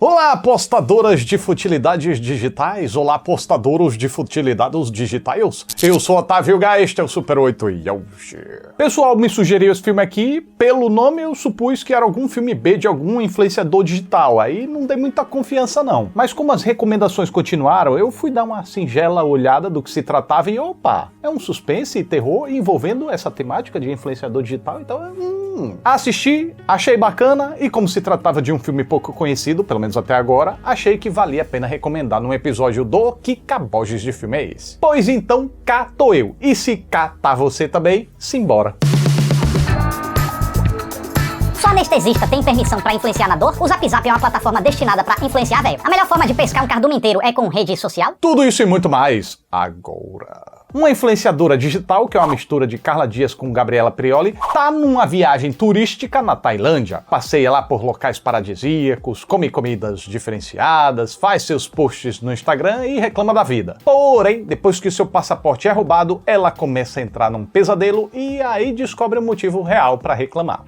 Olá, apostadoras de futilidades digitais! Olá, apostadores de futilidades digitais! Eu sou Otávio Gá, este é o Super 8 e pessoal me sugeriu esse filme aqui, pelo nome eu supus que era algum filme B de algum influenciador digital, aí não dei muita confiança não. Mas como as recomendações continuaram, eu fui dar uma singela olhada do que se tratava e opa, é um suspense e terror envolvendo essa temática de influenciador digital, então assisti, achei bacana e como se tratava de um filme pouco conhecido, pelo menos até agora, achei que valia a pena recomendar num episódio do Que Caboges de Filme é Esse? Pois então, cá tô eu. E se cá tá você também, simbora. Só anestesista tem permissão pra influenciar na dor? O Zap Zap é uma plataforma destinada pra influenciar, velho. A melhor forma de pescar um cardume inteiro é com rede social? Tudo isso e muito mais agora. Uma influenciadora digital, que é uma mistura de Carla Dias com Gabriela Prioli, tá numa viagem turística na Tailândia. Passeia lá por locais paradisíacos, come comidas diferenciadas, faz seus posts no Instagram e reclama da vida. Porém, depois que seu passaporte é roubado, ela começa a entrar num pesadelo e aí descobre o motivo real pra reclamar.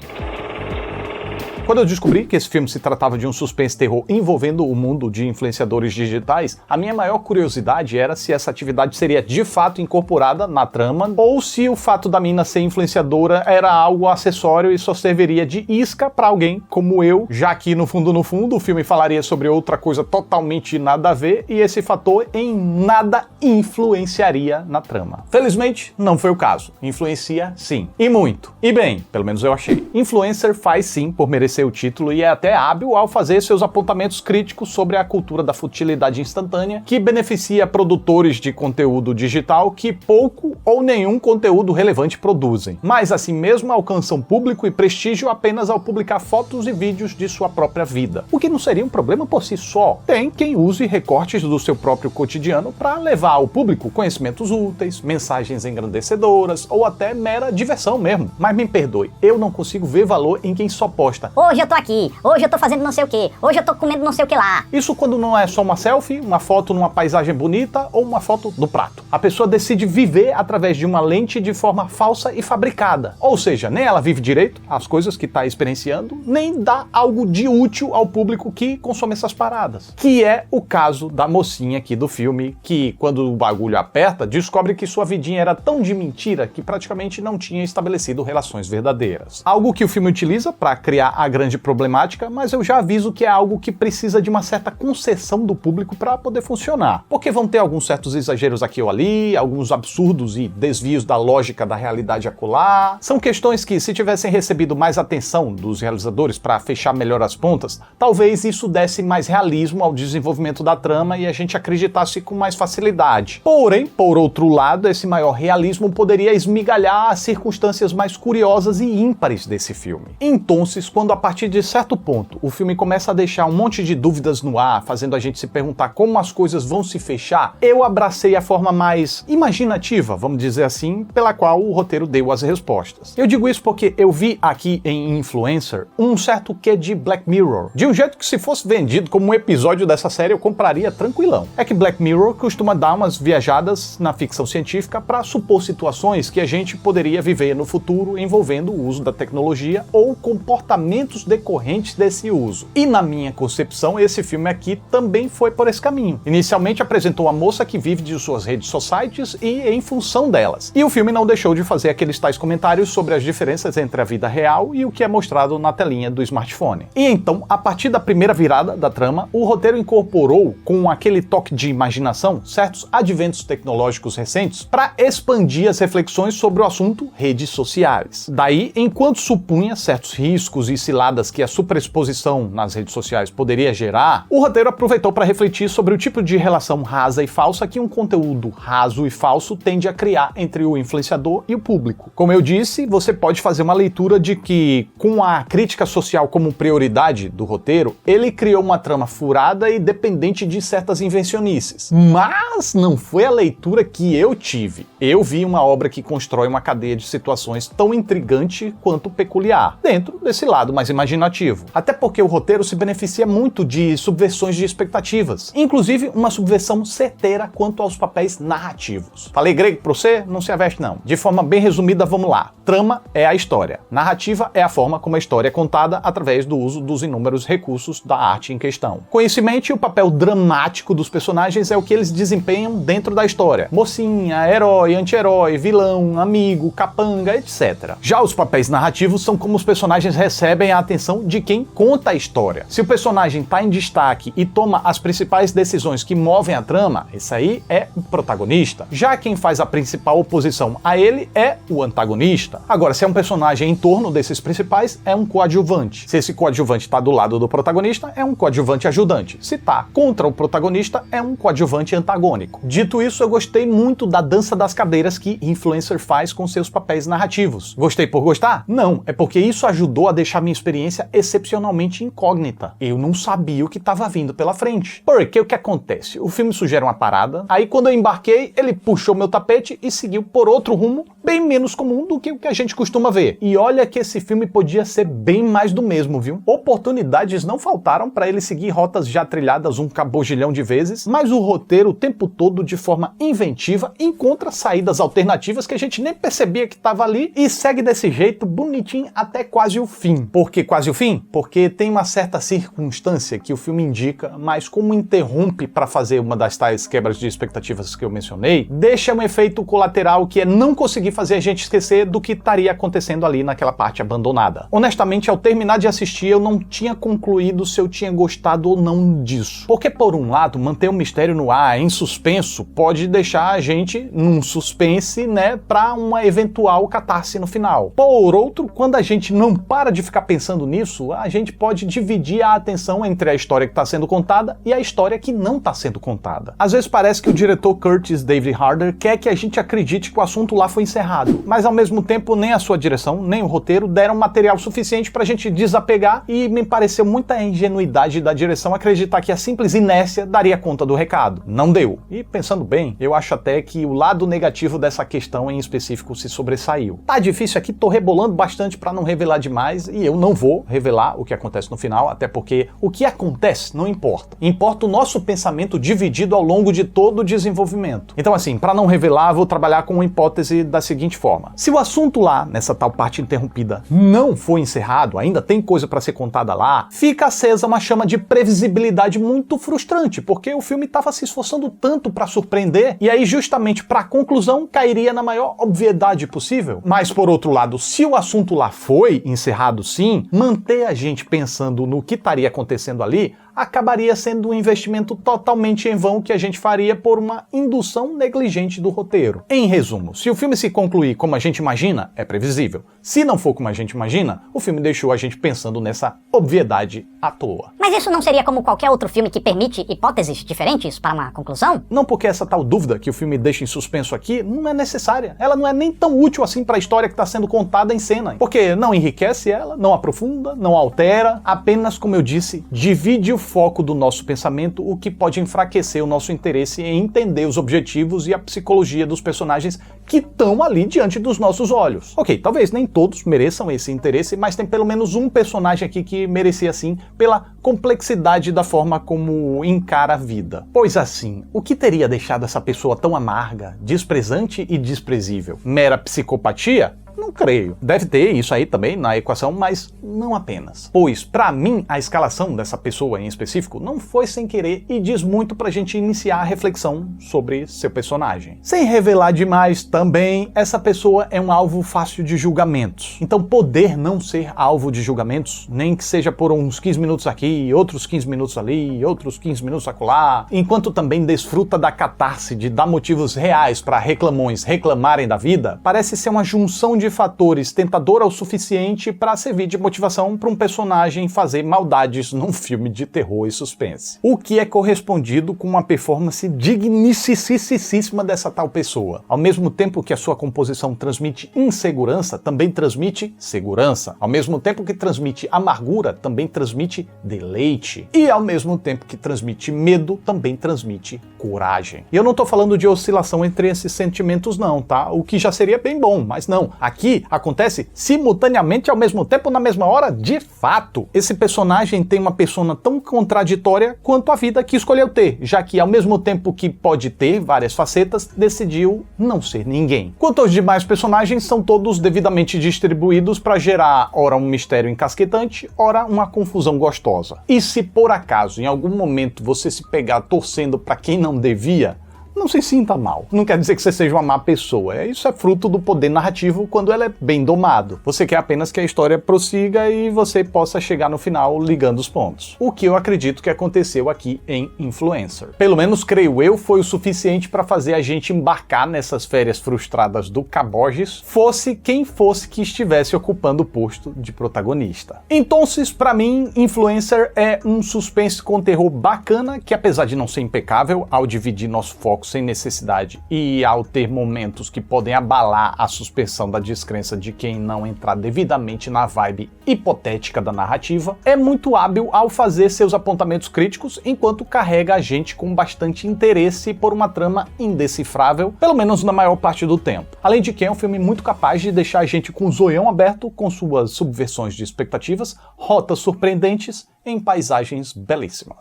Quando eu descobri que esse filme se tratava de um suspense terror envolvendo o mundo de influenciadores digitais, a minha maior curiosidade era se essa atividade seria de fato incorporada na trama ou se o fato da mina ser influenciadora era algo acessório e só serviria de isca pra alguém como eu, já que no fundo o filme falaria sobre outra coisa totalmente nada a ver e esse fator em nada influenciaria na trama. Felizmente, não foi o caso. Influencia sim. E muito. E bem, pelo menos eu achei. Influencer faz sim por merecer o título e é até hábil ao fazer seus apontamentos críticos sobre a cultura da futilidade instantânea que beneficia produtores de conteúdo digital que pouco ou nenhum conteúdo relevante produzem, mas assim mesmo alcançam público e prestígio apenas ao publicar fotos e vídeos de sua própria vida, o que não seria um problema por si só. Tem quem use recortes do seu próprio cotidiano para levar ao público conhecimentos úteis, mensagens engrandecedoras ou até mera diversão mesmo. Mas me perdoe, eu não consigo ver valor em quem só posta hoje eu tô aqui, hoje eu tô fazendo não sei o que, hoje eu tô comendo não sei o que lá. Isso quando não é só uma selfie, uma foto numa paisagem bonita ou uma foto do prato. A pessoa decide viver através de uma lente de forma falsa e fabricada. Ou seja, nem ela vive direito as coisas que está experienciando, nem dá algo de útil ao público que consome essas paradas. Que é o caso da mocinha aqui do filme, que quando o bagulho aperta, descobre que sua vidinha era tão de mentira que praticamente não tinha estabelecido relações verdadeiras. Algo que o filme utiliza para criar a grande problemática, mas eu já aviso que é algo que precisa de uma certa concessão do público para poder funcionar. Porque vão ter alguns certos exageros aqui ou ali, alguns absurdos e desvios da lógica da realidade acolá. São questões que, se tivessem recebido mais atenção dos realizadores para fechar melhor as pontas, talvez isso desse mais realismo ao desenvolvimento da trama e a gente acreditasse com mais facilidade. Porém, por outro lado, esse maior realismo poderia esmigalhar as circunstâncias mais curiosas e ímpares desse filme. Então, quando a partir de certo ponto o filme começa a deixar um monte de dúvidas no ar, fazendo a gente se perguntar como as coisas vão se fechar, eu abracei a forma mais imaginativa, vamos dizer assim, pela qual o roteiro deu as respostas. Eu digo isso porque eu vi aqui em Influencer um certo quê de Black Mirror, de um jeito que se fosse vendido como um episódio dessa série eu compraria tranquilão. É que Black Mirror costuma dar umas viajadas na ficção científica para supor situações que a gente poderia viver no futuro envolvendo o uso da tecnologia ou comportamentos decorrentes desse uso. E na minha concepção, esse filme aqui também foi por esse caminho. Inicialmente apresentou a moça que vive de suas redes sociais e em função delas. E o filme não deixou de fazer aqueles tais comentários sobre as diferenças entre a vida real e o que é mostrado na telinha do smartphone. E então, a partir da primeira virada da trama, o roteiro incorporou, com aquele toque de imaginação, certos adventos tecnológicos recentes para expandir as reflexões sobre o assunto redes sociais. Daí, enquanto supunha certos riscos e ciladas que a superexposição nas redes sociais poderia gerar, o roteiro aproveitou para refletir sobre o tipo de relação rasa e falsa que um conteúdo raso e falso tende a criar entre o influenciador e o público. Como eu disse, você pode fazer uma leitura de que, com a crítica social como prioridade do roteiro, ele criou uma trama furada e dependente de certas invencionices. Mas não foi a leitura que eu tive. Eu vi uma obra que constrói uma cadeia de situações tão intrigante quanto peculiar, dentro desse lado mais mais imaginativo. Até porque o roteiro se beneficia muito de subversões de expectativas, inclusive uma subversão certeira quanto aos papéis narrativos. Falei grego pra você? Não se aveste não. De forma bem resumida, vamos lá. Trama é a história. Narrativa é a forma como a história é contada através do uso dos inúmeros recursos da arte em questão. Com isso em mente, o papel dramático dos personagens é o que eles desempenham dentro da história. Mocinha, herói, anti-herói, vilão, amigo, capanga, etc. Já os papéis narrativos são como os personagens recebem a atenção de quem conta a história. Se o personagem está em destaque e toma as principais decisões que movem a trama, esse aí é o protagonista. Já quem faz a principal oposição a ele é o antagonista. Agora, se é um personagem em torno desses principais, é um coadjuvante. Se esse coadjuvante está do lado do protagonista, é um coadjuvante ajudante. Se está contra o protagonista, é um coadjuvante antagônico. Dito isso, eu gostei muito da dança das cadeiras que influencer faz com seus papéis narrativos. Gostei por gostar? Não, é porque isso ajudou a deixar minha experiência excepcionalmente incógnita. Eu não sabia o que estava vindo pela frente. Porque o que acontece? O filme sugere uma parada, aí quando eu embarquei, ele puxou meu tapete e seguiu por outro rumo, bem menos comum do que o que a gente costuma ver. E olha que esse filme podia ser bem mais do mesmo, viu? Oportunidades não faltaram para ele seguir rotas já trilhadas um cabogilhão de vezes, mas o roteiro o tempo todo, de forma inventiva, encontra saídas alternativas que a gente nem percebia que estava ali e segue desse jeito bonitinho até quase o fim. Por que quase o fim? Porque tem uma certa circunstância que o filme indica, mas como interrompe para fazer uma das tais quebras de expectativas que eu mencionei, deixa um efeito colateral que é não conseguir fazer a gente esquecer do que estaria acontecendo ali naquela parte abandonada. Honestamente, ao terminar de assistir, eu não tinha concluído se eu tinha gostado ou não disso. Porque, por um lado, manter o mistério no ar, em suspenso, pode deixar a gente num suspense, né, para uma eventual catarse no final. Por outro, quando a gente não para de ficar pensando nisso, a gente pode dividir a atenção entre a história que está sendo contada e a história que não está sendo contada. Às vezes parece que o diretor Curtis David Harder quer que a gente acredite que o assunto lá foi encerrado, mas ao mesmo tempo nem a sua direção, nem o roteiro deram material suficiente pra gente desapegar e me pareceu muita ingenuidade da direção acreditar que a simples inércia daria conta do recado. Não deu. E pensando bem, eu acho até que o lado negativo dessa questão em específico se sobressaiu. Tá difícil aqui, tô rebolando bastante pra não revelar demais e eu não vou revelar o que acontece no final, até porque o que acontece não importa. Importa o nosso pensamento dividido ao longo de todo o desenvolvimento. Então assim, pra não revelar, vou trabalhar com uma hipótese da seguinte forma. Se o assunto lá, nessa tal parte interrompida, não foi encerrado, ainda tem coisa pra ser contada lá, fica acesa uma chama de previsibilidade muito frustrante, porque o filme estava se esforçando tanto pra surpreender, e aí justamente pra conclusão cairia na maior obviedade possível. Mas por outro lado, se o assunto lá foi encerrado sim, manter a gente pensando no que estaria acontecendo ali acabaria sendo um investimento totalmente em vão que a gente faria por uma indução negligente do roteiro. Em resumo, se o filme se concluir como a gente imagina, é previsível. Se não for como a gente imagina, o filme deixou a gente pensando nessa obviedade à toa. Mas isso não seria como qualquer outro filme que permite hipóteses diferentes para uma conclusão? Não, porque essa tal dúvida que o filme deixa em suspenso aqui não é necessária. Ela não é nem tão útil assim para a história que está sendo contada em cena. Porque não enriquece ela, não aprofunda, não altera, apenas, como eu disse, divide o foco do nosso pensamento, o que pode enfraquecer o nosso interesse em entender os objetivos e a psicologia dos personagens que estão ali diante dos nossos olhos. Ok, talvez nem todos mereçam esse interesse, mas tem pelo menos um personagem aqui que merecia sim, pela complexidade da forma como encara a vida. Pois assim, o que teria deixado essa pessoa tão amarga, desprezante e desprezível? Mera psicopatia? Não creio. Deve ter isso aí também na equação, mas não apenas. Pois, pra mim, a escalação dessa pessoa em específico não foi sem querer e diz muito pra gente iniciar a reflexão sobre seu personagem. Sem revelar demais também, essa pessoa é um alvo fácil de julgamentos. Então, poder não ser alvo de julgamentos, nem que seja por uns 15 minutos aqui, outros 15 minutos ali, outros 15 minutos acolá, enquanto também desfruta da catarse de dar motivos reais pra reclamões reclamarem da vida, parece ser uma junção de fatores tentadora o suficiente para servir de motivação para um personagem fazer maldades num filme de terror e suspense. O que é correspondido com uma performance digníssima dessa tal pessoa. Ao mesmo tempo que a sua composição transmite insegurança, também transmite segurança. Ao mesmo tempo que transmite amargura, também transmite deleite. E ao mesmo tempo que transmite medo, também transmite coragem. E eu não tô falando de oscilação entre esses sentimentos não, tá? O que já seria bem bom, mas não. Aqui acontece simultaneamente ao mesmo tempo, na mesma hora, de fato. Esse personagem tem uma persona tão contraditória quanto a vida que escolheu ter, já que ao mesmo tempo que pode ter várias facetas, decidiu não ser ninguém. Quanto aos demais personagens, são todos devidamente distribuídos para gerar ora um mistério encasquetante, ora uma confusão gostosa. E se por acaso em algum momento você se pegar torcendo para quem não devia, não se sinta mal. Não quer dizer que você seja uma má pessoa. Isso é fruto do poder narrativo quando ele é bem domado. Você quer apenas que a história prossiga e você possa chegar no final ligando os pontos. O que eu acredito que aconteceu aqui em Influencer. Pelo menos, creio eu, foi o suficiente para fazer a gente embarcar nessas férias frustradas do Caboges, fosse quem fosse que estivesse ocupando o posto de protagonista. Então, para mim, Influencer é um suspense com terror bacana que, apesar de não ser impecável, ao dividir nosso foco sem necessidade e ao ter momentos que podem abalar a suspensão da descrença de quem não entrar devidamente na vibe hipotética da narrativa, é muito hábil ao fazer seus apontamentos críticos enquanto carrega a gente com bastante interesse por uma trama indecifrável, pelo menos na maior parte do tempo. Além de que é um filme muito capaz de deixar a gente com o zoião aberto com suas subversões de expectativas, rotas surpreendentes em paisagens belíssimas.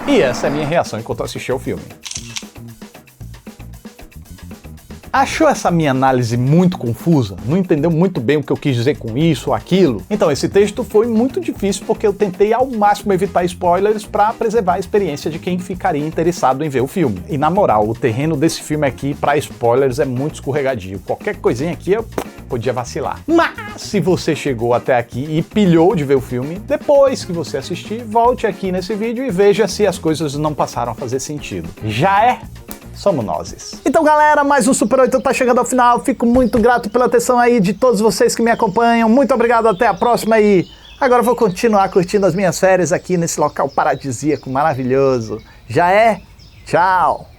E essa é a minha reação enquanto assisti ao filme. Achou essa minha análise muito confusa? Não entendeu muito bem o que eu quis dizer com isso ou aquilo? Então, esse texto foi muito difícil porque eu tentei ao máximo evitar spoilers para preservar a experiência de quem ficaria interessado em ver o filme. E na moral, o terreno desse filme aqui para spoilers é muito escorregadio. Qualquer coisinha aqui eu podia vacilar. Mas se você chegou até aqui e pilhou de ver o filme, depois que você assistir, volte aqui nesse vídeo e veja se as coisas não passaram a fazer sentido. Já é? Somos nozes. Então, galera, mais um Super 8 tá chegando ao final. Fico muito grato pela atenção aí de todos vocês que me acompanham. Muito obrigado, até a próxima e agora eu vou continuar curtindo as minhas férias aqui nesse local paradisíaco maravilhoso. Já é? Tchau!